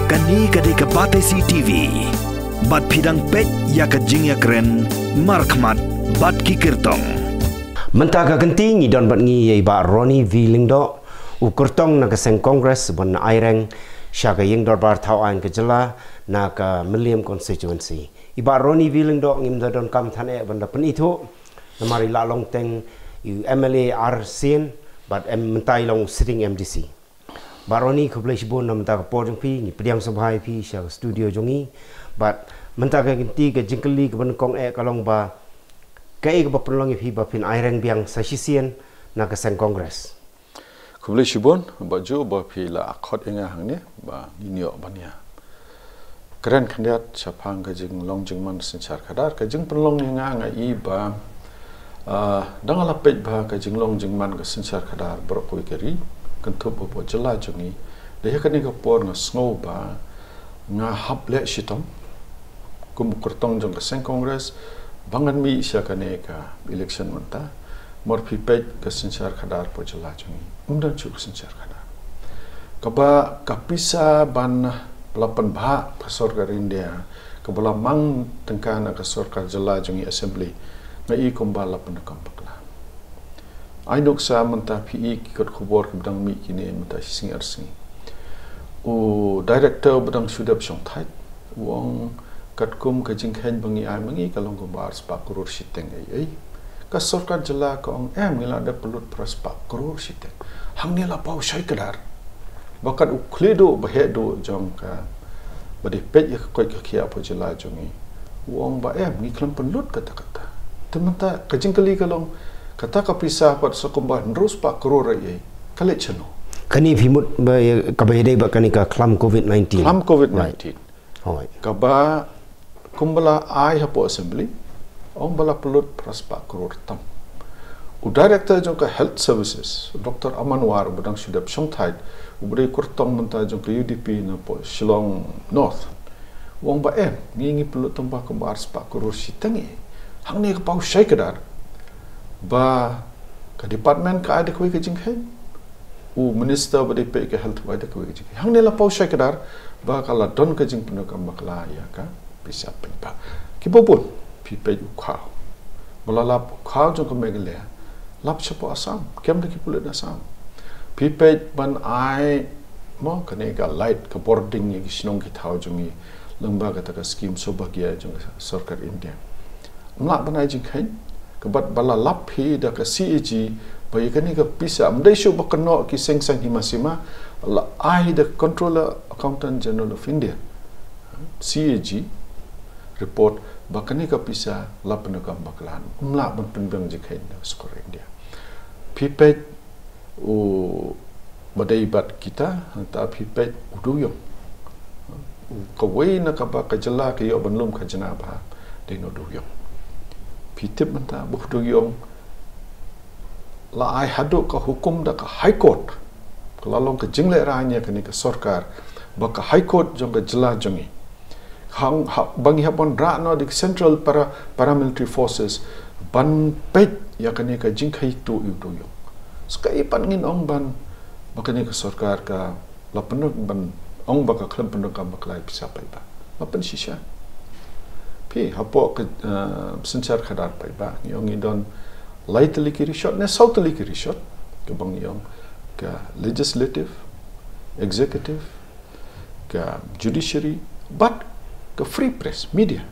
Kani kadai ke Batesi TV. Bat pidang pet ya ke jing ya keren. Markmat bat kikirtong. Mentaka genting idon bat ngi yai ba Ronnie v Lyngdoh. Ukurtong na keseng kongres ban aireng syaka Lyngdoh bar tauan ke jela na ke Milliam constituency. Iba Ronnie v Lyngdoh ngim don kam thane banda pen itu namari la long teng MLA RCN but mentai long sitting MDC. Baroni ko blai sibon nam ta po jong pi ni pediang sabhai pi sha studio jongi but menta ka ginti ka jingkeli ka ban kong kalong ba kai ka penlong pi ba pin aireng biang sa sisien na ka sen kongres ko blai sibon ba jo ba pi la akhot enga hang ne ba ninyo bania keren khandiat chapang ka jing long jing man senchar khadar ka jing penlong enga nga i ba dangala pej ba ka jing long jing man ka senchar khadar brokoi keri kentup bobo jela jongi dia kani ka por nga snow ba nga Hamlet shitom kum kurtong jong ka sen kongres bangan mi sya kane ka election manta mor phi pej ka senchar khadar po jela jongi umdan chu senchar khadar kaba kapisa ban lapan bha pasor ka India kabala mang tengkana ka sorkar jela jongi assembly ngai kumba lapan kampak I nuk sa menta PE kikot khubor kebdang mi kini menta sing arsingi. O director bedang sudap syong thait wong katkum ka jingkhen bangi ai mangi kalong ko bar spa krore siteng ai. Ka sarkar jela ka ong ngila da pelut praspa krore siteng. Hang ni la pau syai kadar. Bakat ukledo bahedo jong ka bade pej ya koi ka khia po jela jongi. Wong ba ngi klam pelut kata-kata. Tementa ka jingkeli kalong kata kapisa pat sokomba nrus pa krore ye kale chano kani phimut ka bayde ba kani ka klam covid-19 hoi kaba kumbala ai hapo assembly ong bala pelut praspa krore tam u director jong ka health services Dr. Amanwar bedang sudap syongthait ubre kurtong menta jong ka UDP na po Shillong North wong ba ngi pelut tambah ka bar spa krore sitangi hang ni ka pau syai kadar ba ka department ka ada koi ke jingkhen u minister ba de pe ke health ba de koi ke jingkhen hang ne la pau syai kadar ba kala don ke jing pun ka makla ya ka bisa Paidbah ki bobon pi pe u kha bola lap kha jong ka megle lap chapo asam kem de ki pulet asam pi pe ban ai mo ka ne ka Leit ka boarding ni sinong ki thau jongi lembaga ta ka scheme so bagia jong sarkar India mla banai jingkhen kebat bala laphi da ka CAG bayi kani ka pisa mdai shu bakno ki seng himasima la ai the controller accountant general of India CAG report bakani ka pisa lapna ka baklan umla ban penbang jikhain da skor India pipet u badai bat kita ta pipet uduyo ka waina ka ba ka jala ka yo banlum ka janaba de no duyo pitip menta buhdu yong la ai hadu ka hukum da ka high court kalalong ka jingle ranya kani ka sarkar ba ka high court jong ka jela jongi hang bangi hapon ra no dik central paramilitary forces ban pet ya kani ka jingkhai tu yutu yong skai pan ngin ong ban ba kani ka sarkar ka lapen ban ong ba ka khlem pen ka maklai pisa Paidbah lapen shisha pi hapo ke senchar khadar Paidbah yong idon Leit likiri shot ne south likiri shot ke bang yong ka legislative executive ka judiciary but ka free press media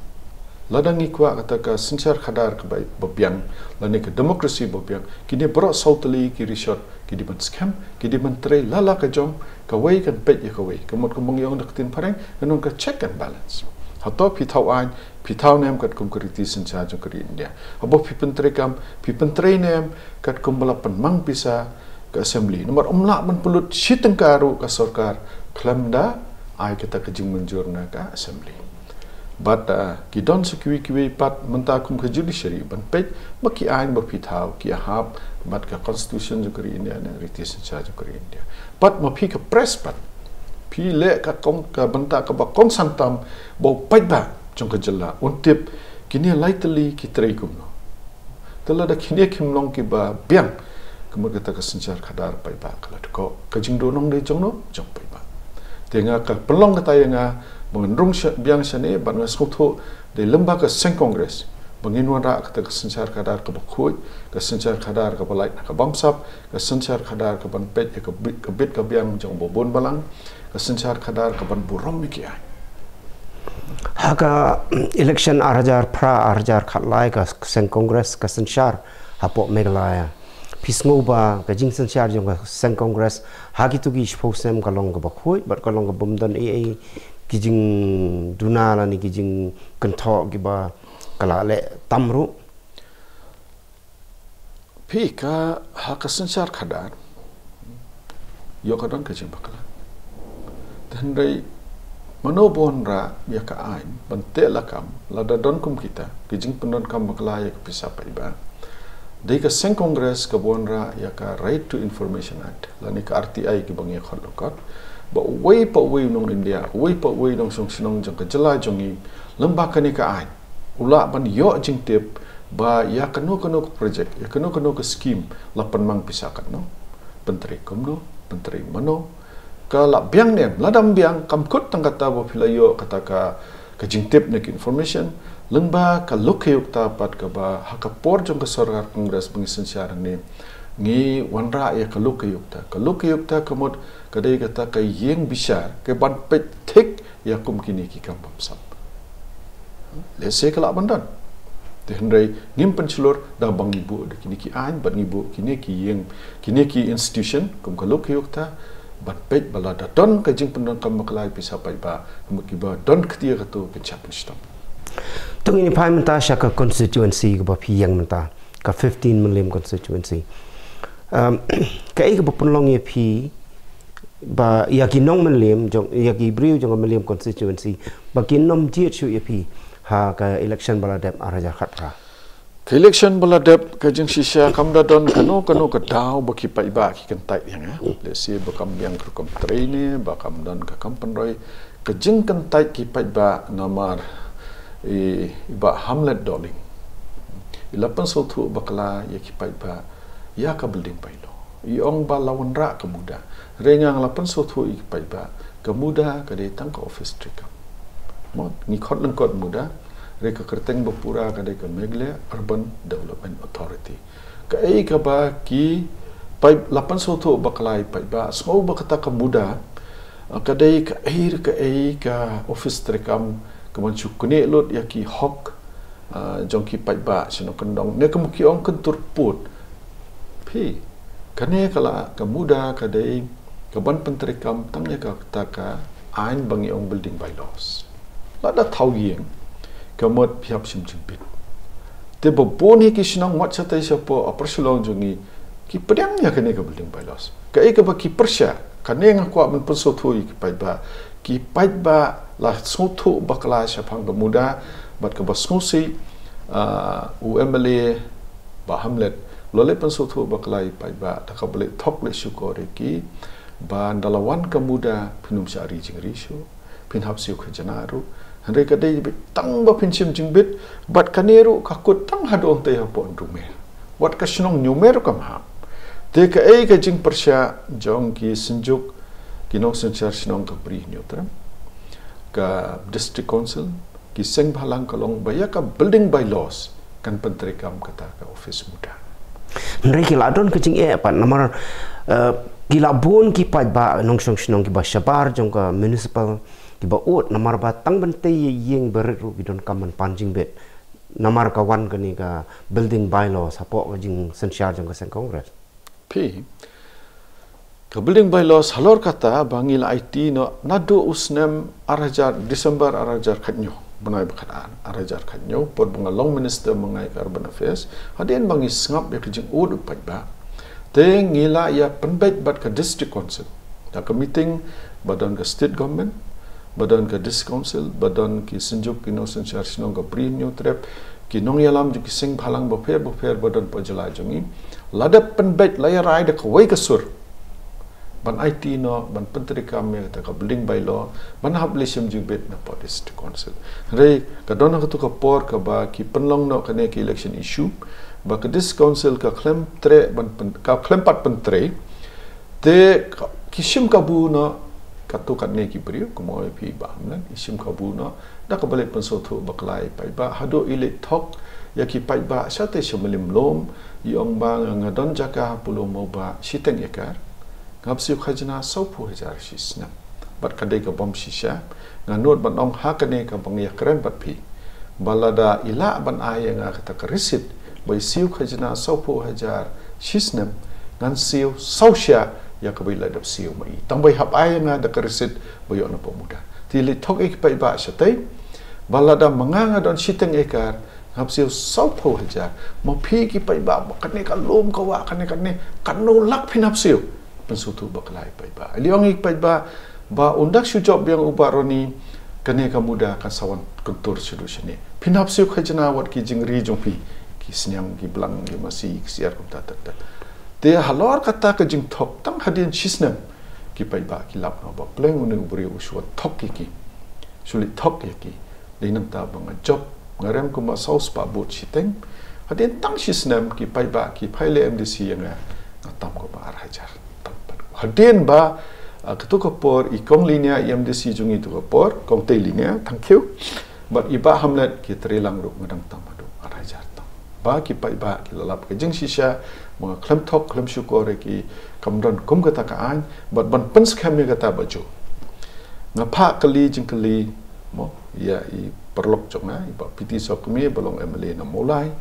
ladang ikwa kata ka senchar khadar ke bai bobyang lane ke democracy bobyang kini bro south likiri shot kidi ban scam kidi ban tre lala ka jong ka wei kan pet ya ka wei kamot kumong yong daktin pareng kanong ka check and balance hato pitau ai pitau nem kat kum kriti sencha jong kri India abo pipentre nem kat kum balapan mang bisa ke assembly nomor umla ban pulut sitengkaru ka sarkar klamda ai kita ke jing menjur na ka assembly but kidon sekwi pat menta kum ke judiciary ban pej maki ain ba pitau ki hab bat ka constitution jong kri India na riti sencha jong kri India but ma pi ka press pat pi le ka kong ka banta ka ba kong santam bo Paidbah jong ka jela untip kini lightly ki trei kum no tala da kini kim long ki ba biang kemur kata ka senchar khadar Paidbah kala ko ka jing do nong de jong no jong Paidbah Tengah ka pelong kata yang mengendrung biang sini ban ngaskutu di lembaga seng kongres bangin wara kata kesencar kadar ke bakui kesencar kadar ke Leit ke bamsap kesencar kadar ke ban pet ke bit ke biang jong bobon balang kesencar kadar ke ban burom miki ai Haka election arajar pra arajar khatlai ka seng kongres ka senchar hapo Meghalaya pisngoba ka jing senchar jong ka seng kongres hagi tu gi shposem ka long ka bakhoi bat ka long ka bumdan ai kijing dunala ni kijing kentok gi ba kala le tamru pi ka haka senchar kadar yo kadang ka jing bakala dan dai manobon ra ya ka ain bante lakam lada don kum kita kijing pendon kam maklaya ke pisa Paidbah dei ka seng kongres ka bon ra ya ka right to information act lani ka RTI ki bangi khol lokot ba way nong India way nong song sinong jang ka jela jongi lembah ka ni ka ain ula ban yo jing tip ba ya kanu project ya kanu ke scheme lapan mang pisa kat no penteri kum no penteri mano kalau biang nem ladam biang kamkut tang kata bo philayo kata ka jingtip nek information lengba ka lokyuk ta pat ka ba hakapor jong ka sarkar kongres pengisan siaran ni ngi wanra ya ka lokyuk ta kamot kadai kata ka yeng bisar ke ban pet thik ya kum kini ki kam sap lese kala bandan Tehendrai ngimpen celur dah bang ibu de kini ki an ban ibu kini ki institution kum ka lokyuk ta ban pet balada don ka jing pendon kam maklai pisa Paidbah mukiba don ketia katu pencap stop tung ini pai menta syaka constituency ka pi yang menta ka 15 million constituency ka ai ka penlong ye pi ba ya ki nong million jong ya ki briu jong million constituency ba ki nom jiet shu ye pi ha ka election baladep araja khatra Ilekshon baladep kajing sisya kamda don kano ka dau baki Paidbah ki kentai yang lesi bakam yang kerkom traine bakam don ka kampenroi kajing kentai ki Paidbah namar ba Hamlet doling ilapan sotu bakala ya ki Paidbah ya ka building pailo iong ba lawan ra kemuda rengang lapan sotu ki Paidbah kemuda ka datang ke office trikam mod ngikot lengkot muda reka kerteng bapura kadai ke Meghalaya Urban Development Authority ka ai ka ba ki lapan soto baklai Paidbah so ba kata ka muda kadai ka ai ka office trekam kemancu kune lot ya ki hok jong ki Paidbah sino kendong ne kemuki ong kentur put pi kane kala ka muda kadai ka ban pentrekam tangnya ka kata ka ain bangi ong building bylaws lada thau yeng kamot pihak simjimpit te boboni ki sinang mat satai siapa apersulong jongi ki pedangnya kene ka building bylaws ka ai ka ba ki persya kane ngaku men pensotu ki Paidbah la sotu bakla syapang pemuda bat ka basngusi UMLA ba Hamlet lole pensotu bakla Paidbah ta ka boleh Thok le syukore ki ba dalawan kemuda pinum syari jing risho pinhap siu ke janaru Henry kadai tang ba pinsim jingbit bat kaneru kakut tang hadong te hapon rumer wat ka snong numer kam ha te ka ai ka jing persya jong ki senjuk kinong senchar snong ka pri neutra ka district council ki seng bhalang kalong baya ka building bylaws kan pentrekam kata ka office muda Henry ki ladon ka jing pat namar gila bon ki Paidbah nong snong ki ba syabar jong ka municipal kiba ut namar batang bente yeng beru bidon kaman panjing bet namar kawan kani ka building bylaws hapo jing sensyar jong ka seng kongres pi ka building bylaws halor kata bangil IT no nadu usnem arajar Disember arajar khatnyo benai bakatan arajar khatnyo pod bunga long minister mengai ka urban affairs hadin bangi sngap ya kijing ut Paidbah te ngila ya penbait bat ka district council da ka meeting badan ka state government badan ke district council badan ki senjuk ki no senchar sinong ka premium trap ki nong yalam ju ki sing bhalang bofer badan pajala jongi ladap penbait layar ai de ka wai ka sur ban IT no ban pentrika me ta ka building by law ban hab lisem ju bet na po district council re ka don ka tu ka por ka ba ki penlong no ka ne ki election issue ba ka district council ka klem tre ban ka klem pat pentre te ki sim ka bu no katukat ni ki beriu kemoy pi Hamlet isim kabuna dak balik pensotu baklai Paidbah hado ilik Thok yaki Paidbah syate semelim lom yong bang ngadon jaka pulo moba siteng ekar ngapsiu khajna 20,000 sisna bat kadai ka bom shisha nganut ban ong hakane ka bang yakren bat pi balada ila ban aya nga kata kerisit bai siu khajna 20,000 sisna ngan siu sausia ya ka bai ladap siu mai tambai hap aya nga da kerisit bai ona pemuda ti li Thok ek Paidbah syate balada manganga don siteng ekar ngapsiu 20,000 mo pi ki Paidbah bakane ka lom ka wa kane kanu lak pinapsiu pensutu baklai Paidbah liong ik Paidbah ba undak su job yang uba Ronnie kane ka muda kan sawan kuntur sudu sini pinapsiu khajna wat ki jingri jongpi ki senyang ki blang ki masih siar kum ta te halor kata ke jing Thok tang hadin sisnem ki Paidbah ki lap no ba pleng unu beri uswa Thok ki sulit Thok ki dinam ta bang job ngarem kuma saus pa bot siteng hadin tang sisnem ki Paidbah ki phaile MDC yang ngatam ko ba arhajar hadin ba ketua kapor ikong linia IMDC jungi tu kapor kong te linia thank you but iba Hamlet ki terilang ruk ngadang tamadu arhajar tam ba ki Paidbah ki lalap ke jeng sisha mga klem Thok klem syukur ki kamron kum kata kaan but ban pens kami kata baju ngapa kali jeng kali mo ya i perlok jongna iba piti sok kami belong MLA na mulai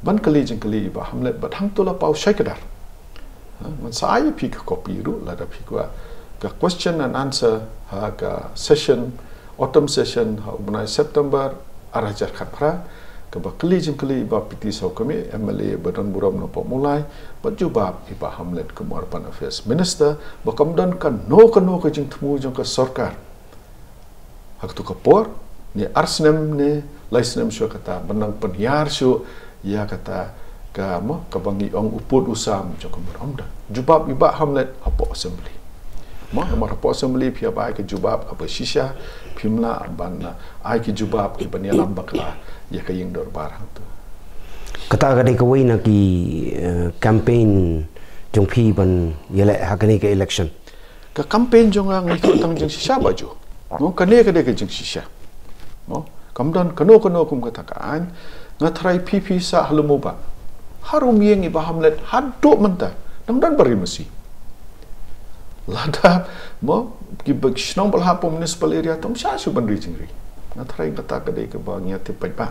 ban kali jeng kali iba Hamlet bat hang tula pau syai kedar man saya pi ka kopi ru la da pi kwa ka question and answer ha ka session autumn session ha bunai September arajar khapra ka ba kali jeng kali iba piti sok kami MLA badan buram no mulai bat jubab iba Hamlet ke Urban Affairs Minister ba kamdan kan no ka jeng temu jong ka sarkar hak tu kapor ni arsnem ni laisnem syo kata benang penyiar syo ya kata ka mo ka bangi ong uput usam jong kamda jubab iba Hamlet apa assembly mo nomor apa assembly pia ba ke jubab apa shisha pimla ban ai ke jubab ke banyalam bakla ya ka Lyngdoh barang tu kata ka dei ka wei na ki campaign jong pi ban yele hakani ke election ka campaign jong ang ikut tang jeng shisha baju no ka ne ka dei ke jeng shisha no kamdan kano kum katakan ngatrai PP sa halumuba harum yang iba Hamlet haduk mentah dan beri mesti lada mo ki bagshnong balhapo municipal area tom sha su ban rijingri ngatrai kata kadai ke bangya te Paidbah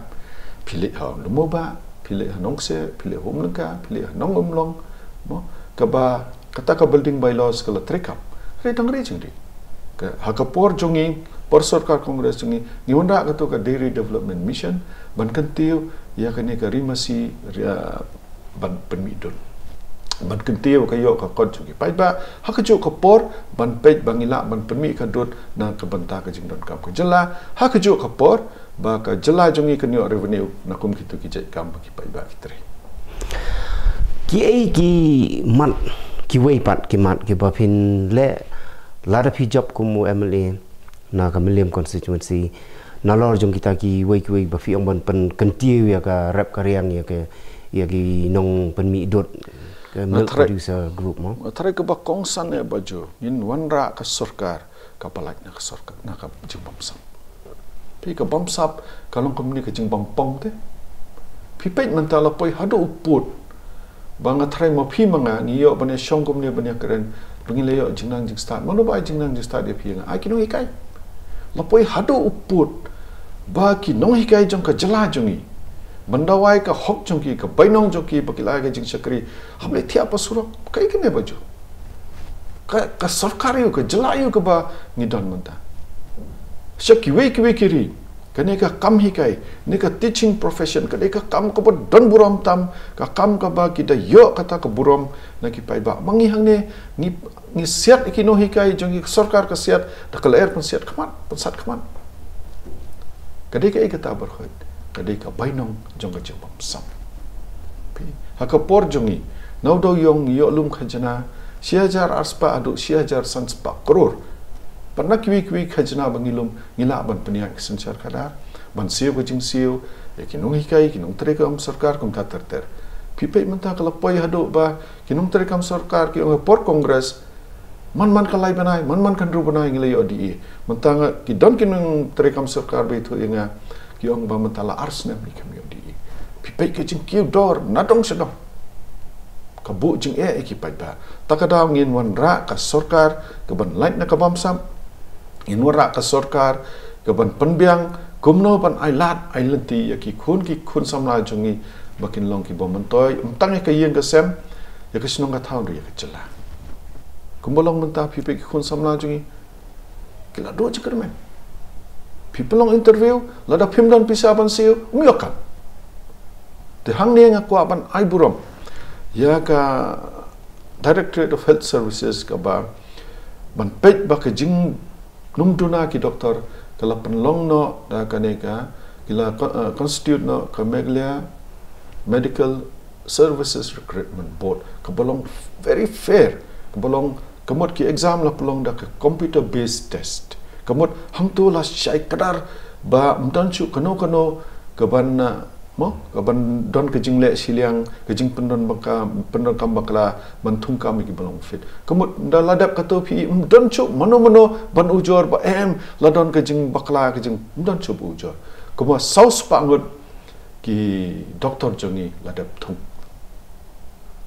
pilih ha lumuba pilih nongse pilih homlengka pilih nong umlong mo kaba kata ka building bylaws kala trekap redang rijingri ke hakapor jongi por sarkar kongres jongi niwanda ka to ka dairy development mission ban kentiu ya kane ka rimasi ban penmidun ban kentiu ka yo ka kod jongi Paidbah hakaju ka por ban pej bangila ban penmi ka dot na ka banta ka jingdon kam ka jela hakaju ka por ba ka jela jongi ka nyo revenue na kum kitu ki jai kam ki Paidbah kitre ki ai ki man ki wei pat ki mat ki ba phin le lara phi job kumu MLA na ka Milliam constituency na lor jong kita ki wei ba fi ong ban pen kentiu ya ka rap karyang ya ki nong pen mi dot ke milk producer group mo tare ke ba kongsan ya baju in wanra ka sarkar ka palak na ka sarkar na ka jing bamsap pi ka bamsap kalong komuni ka jing bampong te pi pet mentala poi hado uput banga trai mo pi manga ngiyo bane shong komuni bane keren bangile yo jingnang jing start mono ba jingnang jing start dia pi nga ai kinong ikai lapoi hado uput ba ki nong hikai jong ka jela jongi bandawai ka hok jongki ka bainong jongki bakila ga jing sakri Hamlet thia pa surok kai kene baju ka sarkari ka jela yu ka ba ngidon manta shaki wei kiri kane ka kam hikai ne ka teaching profession ka ka kam ka ba don buram tam ka kam ka ba ki da yo kata ka buram na ki Paidbah mangi hang ne ni siat ki no hikai jongi sarkar ka siat da kala air pun siat khamat pensat khamat kade ka ikata berkhot kade ka bainong jong ka jebam sam pi hakapor jongi naudo yong yo lum khajana 6,000 arspa adu 6,000 sanspa crore pernah kiwi khajana bangilum ngila ban peniak sensar kadar ban siu ko jing siu kinong hikai kinong trekam sarkar kum ta ter pipai menta kala poi hado ba kinong trekam sarkar ki por kongres man kalai banai man kan ru banai ngilai odi mentanga ki don kin terekam sarkar betu inga ki ong ba mentala arsna mi kami odi pipai ke jing kiu dor nadong sedong kabu jing ki Paidbah takada ngin wan ra ka sarkar ke ban Leit na kabam sam in wara ka sarkar ke ban penbiang kumno ban ailat ailenti ki kun samla jungi bakin long ki bomantoy umtang ke yeng ka sem ya ke sinong ka thau ri ya ke jela kumbolong mentah pipi ki kun samla jungi kila do jikar men people long interview lada pimdan pisaban siu umyokan te hang ne nga kwa ban ai burom ya ka Directorate of Health Services ka ba ban Paidbah ka jing numduna ki doktor kala penlong no da kaneka kila constitute no ka Medical Services Recruitment Board kabolong very fair kabolong kamot ki exam la pelong da ka computer based test kamot hangtu la syai kadar ba mdanchu kano kaban kaban don ke jingle siliang ke jing pendon kam bakla bantung kami ki belong fit kamut da ladap kato pi don chu mano ban ujor ba ladon ke jing bakla ke jing don chu ujor kuma saus pangut ki doktor jongi ladap thung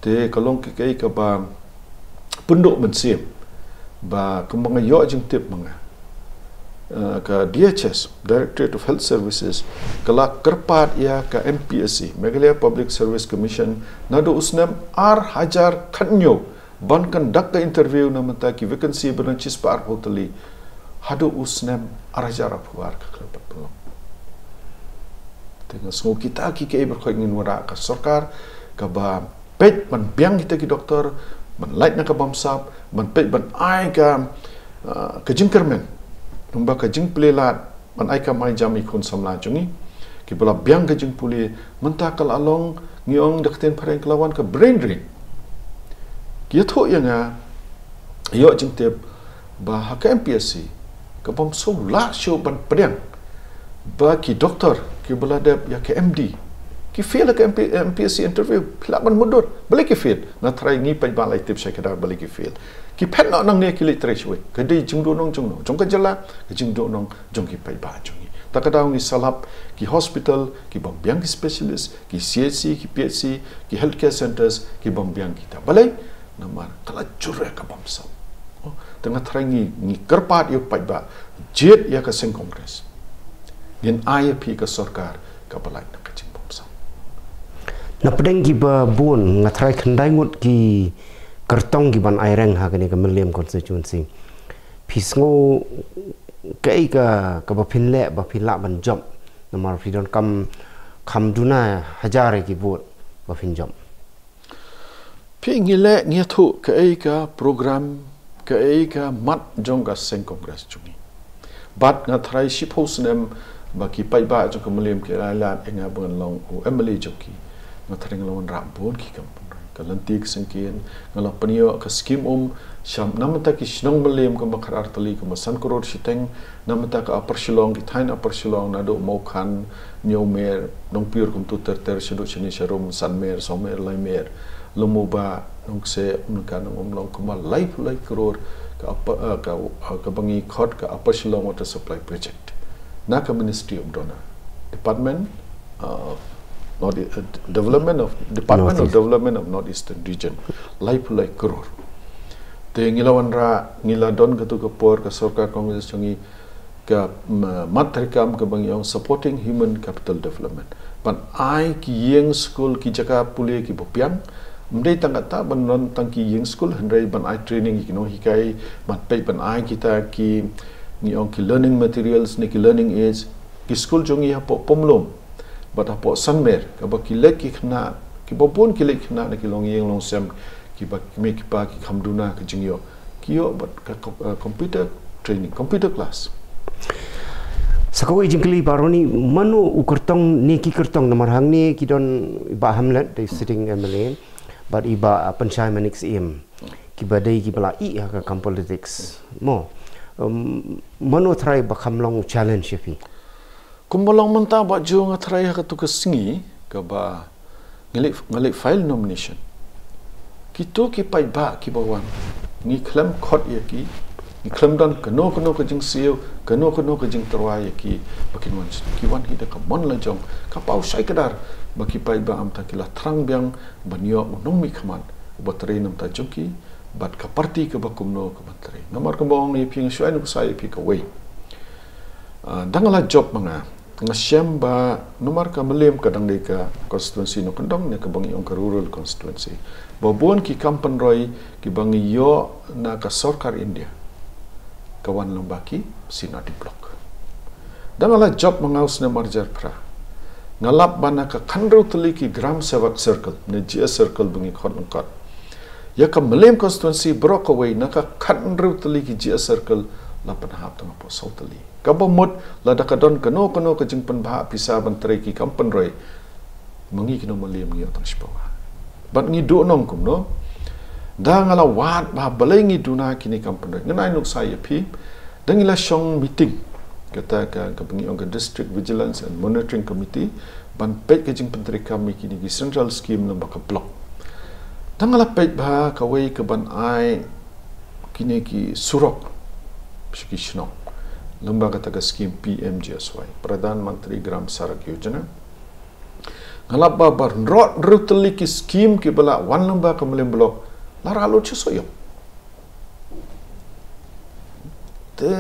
te kalong ki kai ka ba punduk mensim ba kemang yo jing tip manga ka DHS Directorate of Health Services kala kerpat ya ka MPSC Meghalaya Public Service Commission nado usnam hajar kanyo ban kan dak ka interview na mata ki vacancy branches par hoteli hado usnam hajar apuar ka kerpat pelong tengah semua kita ki ke berkhoi ngin wara ka sarkar ka ba pet man biang kita ki doktor man Leit na ka bamsap man pet ban ai ka jingkermen numba ka jing plelat man ai ka mai jam ikun samla jungi ki bola biang ka jing puli mentakal along ngiong dakten pareng kelawan ka brain drain ki tho yanga yo jing tep ba ha ka MPSC ka bom so la show ban pedang ba ki doktor ki bola dep ya ka MD ki fail ka MPSC interview pila ban mundur balik ki fail na try ngi Paidbah lai tip saya kada balik ki fail ki pet nak nang ne ki literate we kadai jing do nong jong ka jala jing do nong jong ki Paidbah jongi takada ngi salap ki hospital ki bombiang ki specialist ki CHC ki PHC ki healthcare centers ki bombiang kita balai namar kala jure ka bamsam tengah terangi ngi kerpat yo Paidbah jet ya ka seng kongres din IAP ka sarkar ka balai na ka jing bamsam na pedeng ki ba bun ngatrai khandai ngut ki kertong ki ban aireng ha kani ka Milliam constituency pisngo kai ka ba phinle ba phila ban job namar fidon kam duna hajare ki bot ba phin job pi ngile ngethu kai ka program kai ka mat jong ka seng congress chungi bat nga thrai shipos nem ba ki Paidbah jong ka Milliam ki la enga bon long o emily joki nga thring lawan ra bon ki kam kalantik sengkian ngala penio ke skim syam namata ki sinong Milliam ke makar artali ke masan koror siteng namata ke upper shillong ki thain upper shillong nado maukan nyomer nong pure kum tu ter sedu sini sharum sanmer somer laimer lumuba nong se unka nong long kuma lai koror ke bangi khot ke upper shillong water supply project na ke Ministry of Donor Department Development of Development of Northeastern Region lai pulai kror te ngilawan ra ngila don katu ke por ke sarkar Congress chungi ka matrikam ke bangyong supporting human capital development pan ai ki yeng school ki jaka puli ki bopiang mdei tangata ban non tangki yeng school hendrai ban ai training ki no hikai mat pe ban ai kita ki ngiong ki learning materials ni ki learning aids ki school chungi ha pomlom but apo sanmer ka ba kilek ki khna ki bopun kilek khna na ki long yeng long sem ki ba me ki pa ki khamduna ka jingyo kiyo but ka computer training computer class sakoi jingkli baroni manu ukertong ni ki kertong nomor hang ni ki don ba Hamlet they sitting MLA but iba panchai manix im ki badai ki bala I ka kam politics mo manu try ba khamlong challenge fi kumbalong menta ba jo ngatrai ha tu kesingi ka ba ngelik file nomination kitu ki Paidbah ki bawan ngi klem khot yaki ngi klem dan kano ke jing siu kano ke jing terwa yaki bakin wan ki wan hi de ka mon la jong ka pau sai kadar baki Paidbah am takila trang biang banyo unong mi khaman batare nam ta jongki bat ka parti ke bakumno ke batare nomor ke bong ni ping shwai nu sai pi ka wei dangala job manga ngasyam ba nomor ka melem kadang de ka constituency no kandong ne ka bangi ong ka rural constituency babon ki kampan roi ki bangi yo na ka sarkar India kawan lembaki sinati blok dangala job mangaus ne marjar pra ngalap bana ka khandru tuli ki gram sevak circle ne GS circle bangi khon ngkat ya ka melem constituency brok away na ka khandru tuli ki GS circle lapan hap tang po sautali kaba mod la da ka don kano ka jing pan bha pisa ban tre ki kampan roi mangi kino melem ngi tang spawa bat ngi do nong kum no da ngala wat ba balai ngi duna kini kampan roi nganai nuk sai pi dangila shong meeting kata ka pengi ong district vigilance and monitoring committee ban pet ke jing pentri kami kini ki central scheme nombor ka block tangala pet ba ka wei ke ban ai kini ki surok shiki shno lembaga kata ka scheme PMGSY Pradhan Mantri Gram Sarak Yojana ngalap ba bar rot rutli ki scheme ki bala wan lembaga ka melem block lara lo chusoyo te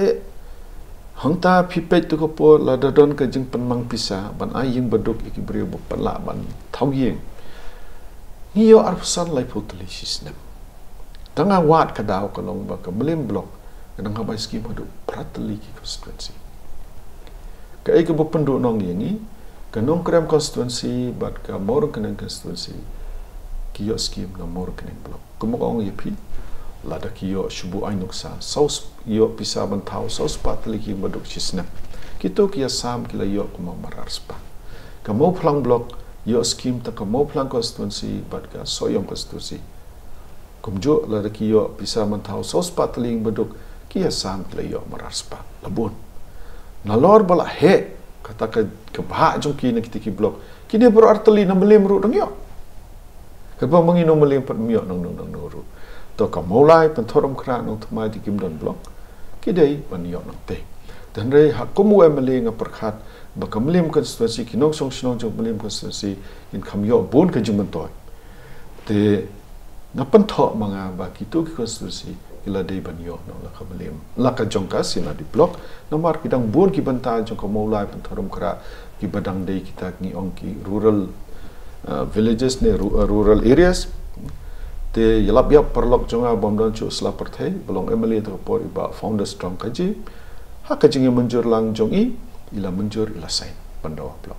hangta pipet tu ko po la dadon ka jing penmang pisa ban aying baduk iki brio bu pala ban thawyeng niyo arsan lai putli sistem tanga wat ka daw ka long ba ka melim blok kadang habai scheme hadu pratli ki constituency ka ek bu pendu nong yengi ka nong kram constituency bat ka mor kanang constituency kiyo scheme na mor kanang blok kumong yepi lada kiyo shubu ainuksa saus yo pisa bantau saus patli ki baduk chisna kito kiya sam kila yo kuma marar spa kamo plang blok yo scheme ta kamo plang constituency bat ka soyong constituency kumjo lada kiyo pisa bantau saus patli baduk kiya sam kila yo marar spa labun nalor bala he kata ka bha jong ki na kitiki blok kini bro artali na melim ru dang yo kaba mangino melim pat mio nang ru to ka molai penthorom kra nong thmai di kim don blok kidai ban yo nong te dan re hakumu emle nga perkhat ba kamlim constituency kinong song shnong jong mlim constituency in kham yo bon ka jum toy te na pentho manga ba kitu ki constituency ila dei ban yo nong la kamlim la ka jong ka sina di blok nomor kidang bon ki banta jong ka molai penthorom kra ki badang dei kita ngi ong ki rural villages ne rural areas te yalap yap perlok jonga bomdon chu sla perthai belong emily to por iba founder strong kaji ha kaji menjur lang jongi ila menjur ila sain pandaw blok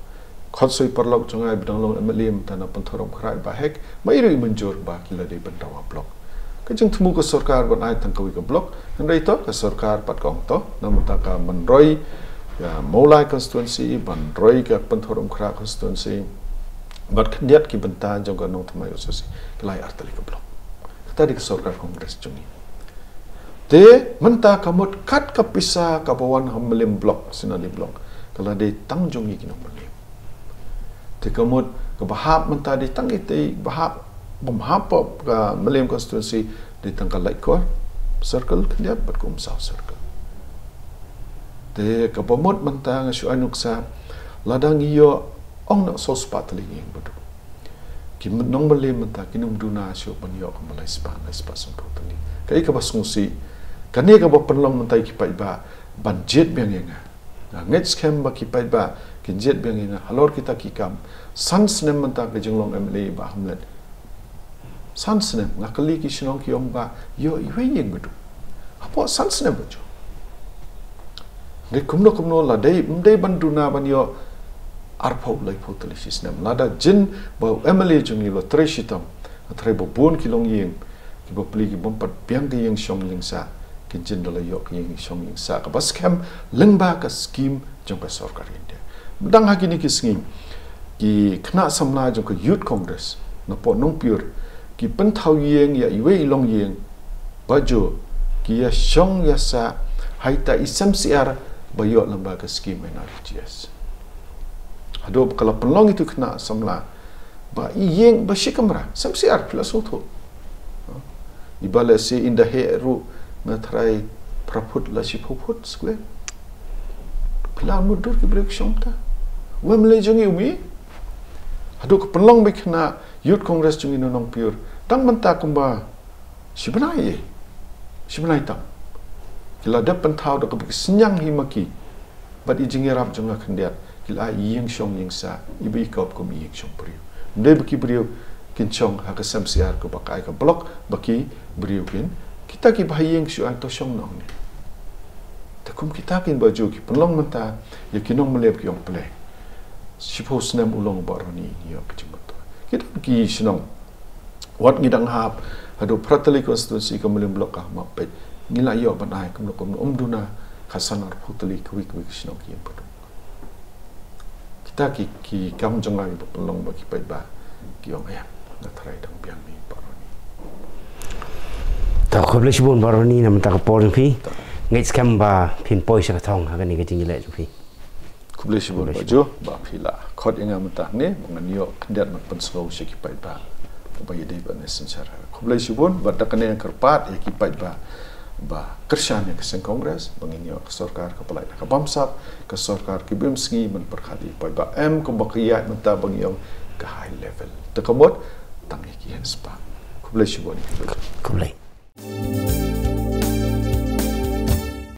khotsoi perlok jonga bidang long emily mtana panthorom khrai ba hek mairi menjur ba kila de pandaw blok kajing thumu ko sarkar ban ai tangkawi ka blok handai to ka sarkar pat kong to namta ka manroi ya molai constituency ban roi ka panthorom khra constituency bat khndiat ki banta jonga nong thmai ososi kelai artali ka blok tadi ke sarkar kongres jungi te menta kamot kat kapisa kapawan hammelim blok sinali blok kala de tang jungi kinong melim te kamot kabahap menta de tang ite bahap bomhap ka melim constituency de tang ka Leit circle khndiat bat kum south circle te kapamot menta ngasyu anuksa ladang iyo ong nak sospat linging bedu ki nong melim menta kinum duna syo panyo ka malai spa sampro tani kai ka basungsi kani ka ba penlong mentai ki Paidbah budget biang yenga nget scam ba ki Paidbah ki jet biang yenga halor kita ki kam san snem menta ka jinglong MLA ba Hamlet san snem ngakali ki shnong ki ong ba yo iwe yeng bedu apo san snem bejo de kumno la dei banduna ban yo arpau lai potali sistem lada jin ba emily jungi lo treshitam athre bo bon kilong yeng ki bo pli ki bom pat piang ki yeng shong ling sa ki jin dala yok yeng shong ling sa ka bas kem lengba ka scheme jong ka sarkar India dang ha kini ki scheme ki khna samla jong ka youth congress na po nong pure ki pen thau yeng ya iwe ilong yeng ba jo ki ya shong ya sa haita ismcr ba yo lengba ka scheme NRGS ado kalau penlong itu kena samla ba yeng ba shikamra samsiar plus auto di bala si indah heru matrai praput la si phuput square pilan mudur ki Ilekshon ta wa melejongi umi adu ke pelong bekna youth congress jungi nonong pure tang menta kumba sibenai tam kila da pentau da ke senyang himaki bad ijingi rap junga khendiat kila Ilekshon yingsa ibi kop kum Ilekshon priu ndai beki priu kinchong ha ka samsiar ko bakai ka blok baki priu kin kita ki bahayeng syu an to syong nong ni takum kita kin baju ki pelong menta ya kinong melep ki ong play sipos nam ulong baroni yo kecimato kita ki sinong wat ngidang hap adu pratali konstitusi kemulian blok ah mapet ngila yo banai kum umduna khasanar putali kwik sinong ki padung kita ki kam jongai pelong bagi Paidbah ki ong ayam na tharai dang biang ni baroni ta khoble shibun baroni nam ta ko pi ngai skam ba pin poi sa thong ha ni ga jing le pi kuble shibun baju ba phila khot inga mata ne manganyo khndiat man penslo shiki Paidbah ba yedi ba ne sensara kuble shibun ba takane kerpat ya ki Paidbah ba kersan yang keseng kongres banginyo sarkar kepala ka bamsap ke sarkar ki bimski man perkhati Paidbah ko bakiyat mata bangyong ke high level tekamot tangi ki henspa kuble shibun kuble